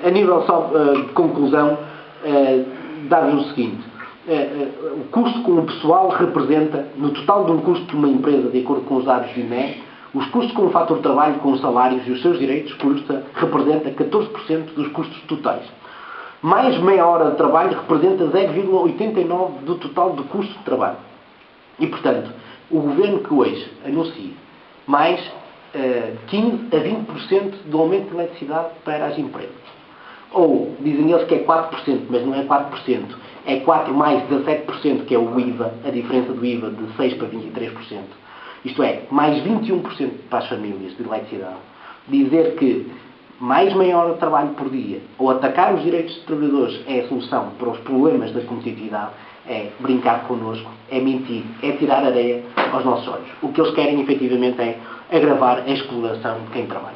A nível só de conclusão, dar-vos o seguinte. O custo com o pessoal representa, no total de um custo de uma empresa, de acordo com os dados do INE, os custos com o fator de trabalho, com os salários e os seus direitos, representa 14% dos custos totais. Mais meia hora de trabalho representa 0,89% do total do custo de trabalho. E, portanto, o governo que hoje anuncia mais 15% a 20% do aumento de eletricidade para as empresas. Ou, dizem eles que é 4%, mas não é 4%. É 4 mais 17%, que é o IVA, a diferença do IVA de 6% para 23%. Isto é, mais 21% para as famílias de eletricidade. Dizer que mais meia hora de trabalho por dia, ou atacar os direitos dos trabalhadores é a solução para os problemas da competitividade, é brincar connosco, é mentir, é tirar areia aos nossos olhos. O que eles querem, efetivamente, é agravar a exploração de quem trabalha.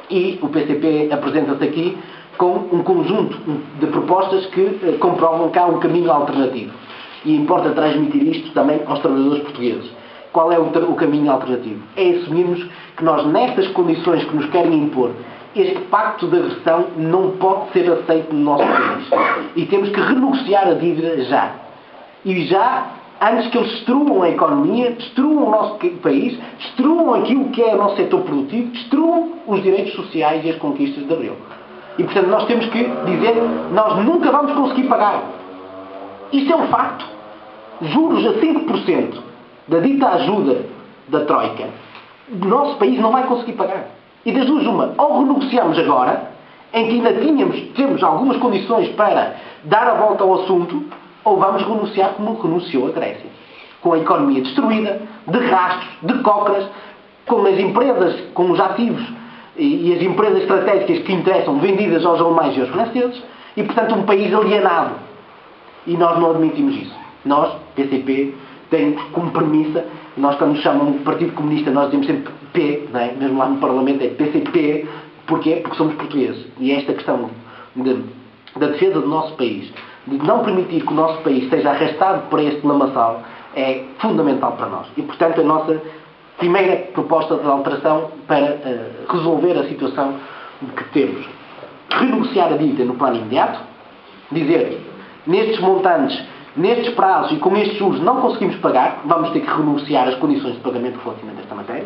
E o PCP apresenta-se aqui com um conjunto de propostas que comprovam que há um caminho alternativo. E importa transmitir isto também aos trabalhadores portugueses. Qual é o caminho alternativo? É assumirmos que nós, nestas condições que nos querem impor, este pacto de agressão não pode ser aceito no nosso país. E temos que renegociar a dívida já. E já, antes que eles destruam a economia, destruam o nosso país, destruam aquilo que é o nosso setor produtivo, destruam os direitos sociais e as conquistas de Abril. E, portanto, nós temos que dizer, nós nunca vamos conseguir pagar. Isto é um facto. Juros a 5% da dita ajuda da Troika, o nosso país não vai conseguir pagar. E das duas uma, ou renegociamos agora, em que ainda temos algumas condições para dar a volta ao assunto, ou vamos renunciar como renunciou a Grécia. Com a economia destruída, de rastros, de cócoras, com as empresas, com os ativos e as empresas estratégicas que interessam vendidas aos alemães e aos franceses, e, portanto, um país alienado. E nós não admitimos isso. Nós, PCP, temos como premissa, nós quando nos chamam de Partido Comunista, nós dizemos sempre P, não é? Mesmo lá no Parlamento é PCP, porquê? Porque somos portugueses. E esta questão da defesa do nosso país, de não permitir que o nosso país seja arrastado para este lamaçal, é fundamental para nós. E, portanto, a nossa primeira proposta de alteração para resolver a situação que temos. Renegociar a dívida no plano imediato, dizer, nestes montantes, nestes prazos e com estes juros não conseguimos pagar, vamos ter que renunciar as condições de pagamento relativamente a esta matéria.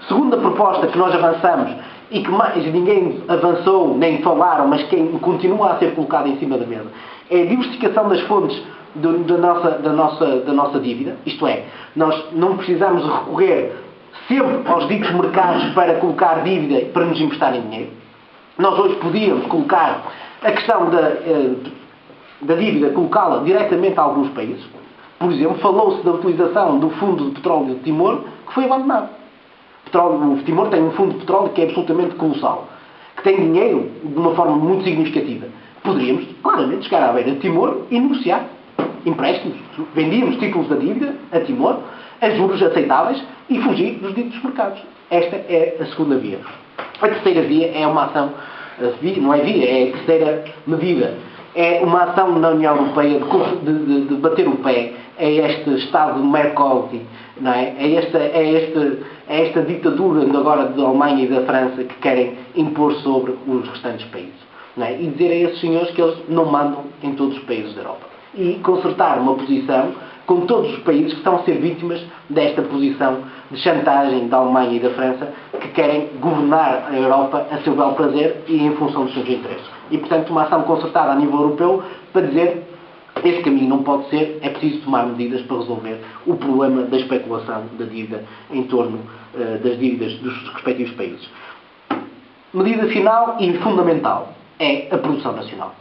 Segunda proposta que nós avançamos e que mais ninguém avançou, nem falaram, mas que continua a ser colocada em cima da mesa, é a diversificação das fontes da nossa dívida. Isto é, nós não precisamos recorrer sempre aos ditos mercados para colocar dívida e para nos emprestarem dinheiro. Nós hoje podíamos colocar a questão da dívida, colocá-la diretamente a alguns países. Por exemplo, falou-se da utilização do fundo de petróleo de Timor, que foi abandonado. O Timor tem um fundo de petróleo que é absolutamente colossal, que tem dinheiro de uma forma muito significativa. Poderíamos, claramente, chegar à beira de Timor e negociar empréstimos. Vendíamos títulos da dívida a Timor, a juros aceitáveis, e fugir dos ditos mercados. Esta é a segunda via. A terceira via é uma ação, não é via, é a terceira medida. É uma ação na União Europeia de bater o pé a este Estado mercosur, não é? É esta ditadura agora da Alemanha e da França que querem impor sobre os restantes países. Não é? E dizer a esses senhores que eles não mandam em todos os países da Europa. E concertar uma posição com todos os países que estão a ser vítimas desta posição de chantagem da Alemanha e da França, que querem governar a Europa a seu bel prazer e em função dos seus interesses. E, portanto, uma ação concertada a nível europeu para dizer este caminho não pode ser, é preciso tomar medidas para resolver o problema da especulação da dívida em torno das dívidas dos respectivos países. Medida final e fundamental é a produção nacional.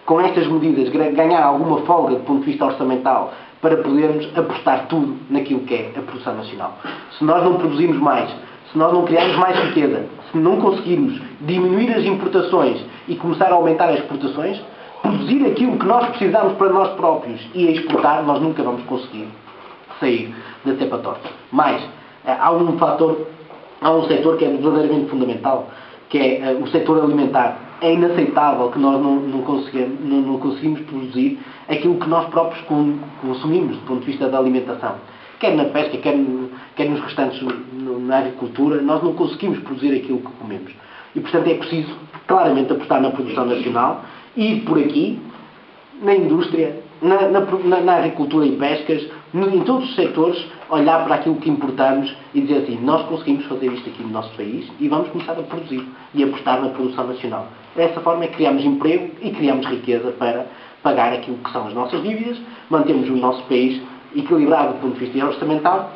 Com estas medidas, ganhar alguma folga do ponto de vista orçamental para podermos apostar tudo naquilo que é a produção nacional. Se nós não produzimos mais, se nós não criarmos mais riqueza, se não conseguirmos diminuir as importações e começar a aumentar as exportações, produzir aquilo que nós precisamos para nós próprios e a exportar, nós nunca vamos conseguir sair da cepa torta. Mas há um setor que é verdadeiramente fundamental, que é o setor alimentar. É inaceitável que nós não conseguimos produzir aquilo que nós próprios consumimos do ponto de vista da alimentação. Quer na pesca, quer nos restantes, na agricultura, nós não conseguimos produzir aquilo que comemos. E, portanto, é preciso claramente apostar na produção nacional e por aqui, na indústria, na agricultura e pescas, em todos os setores, olhar para aquilo que importamos e dizer assim, nós conseguimos fazer isto aqui no nosso país e vamos começar a produzir e apostar na produção nacional. Dessa forma é que criamos emprego e criamos riqueza para pagar aquilo que são as nossas dívidas, mantemos o nosso país equilibrado do ponto de vista orçamental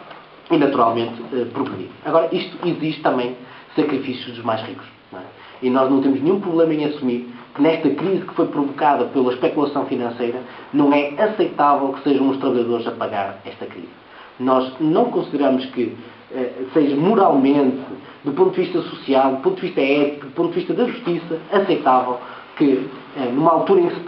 e, naturalmente, progredir. Agora, isto exige também sacrifícios dos mais ricos. Não é? E nós não temos nenhum problema em assumir que nesta crise que foi provocada pela especulação financeira, não é aceitável que sejam os trabalhadores a pagar esta crise. Nós não consideramos que seja moralmente, do ponto de vista social, do ponto de vista ético, do ponto de vista da justiça, aceitável que, numa altura em que se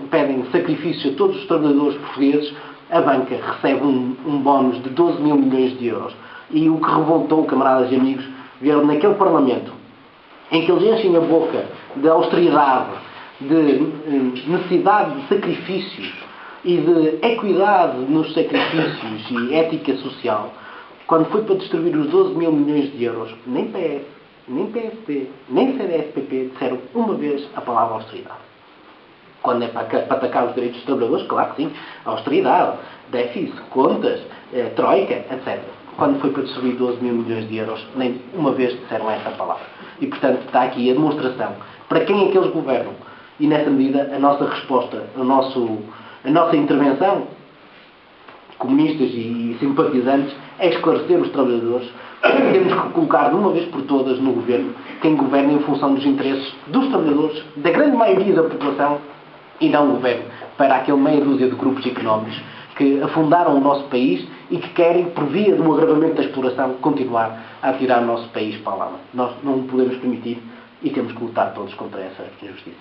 pedem sacrifícios a todos os trabalhadores portugueses, a banca recebe um bónus de 12 mil milhões de euros. E o que revoltou, camaradas e amigos, vieram naquele Parlamento, em que eles enchem a boca de austeridade, de necessidade de sacrifícios e de equidade nos sacrifícios e ética social, quando foi para distribuir os 12 mil milhões de euros, nem PS, nem PSD, nem CDS-PP disseram uma vez a palavra austeridade. Quando é para atacar os direitos dos trabalhadores, claro que sim, austeridade, déficit, contas, troika, etc. Quando foi para distribuir 12 mil milhões de euros, nem uma vez disseram essa palavra. E, portanto, está aqui a demonstração para quem é que eles governam. E, nessa medida, a nossa resposta, a nossa intervenção, comunistas e simpatizantes, é esclarecer os trabalhadores. Temos que colocar de uma vez por todas no governo quem governa em função dos interesses dos trabalhadores, da grande maioria da população, e não governo para aquele meia dúzia de grupos económicos que afundaram o nosso país e que querem, por via de um agravamento da exploração, continuar a tirar o nosso país para a lama. Nós não o podemos permitir e temos que lutar todos contra essa injustiça.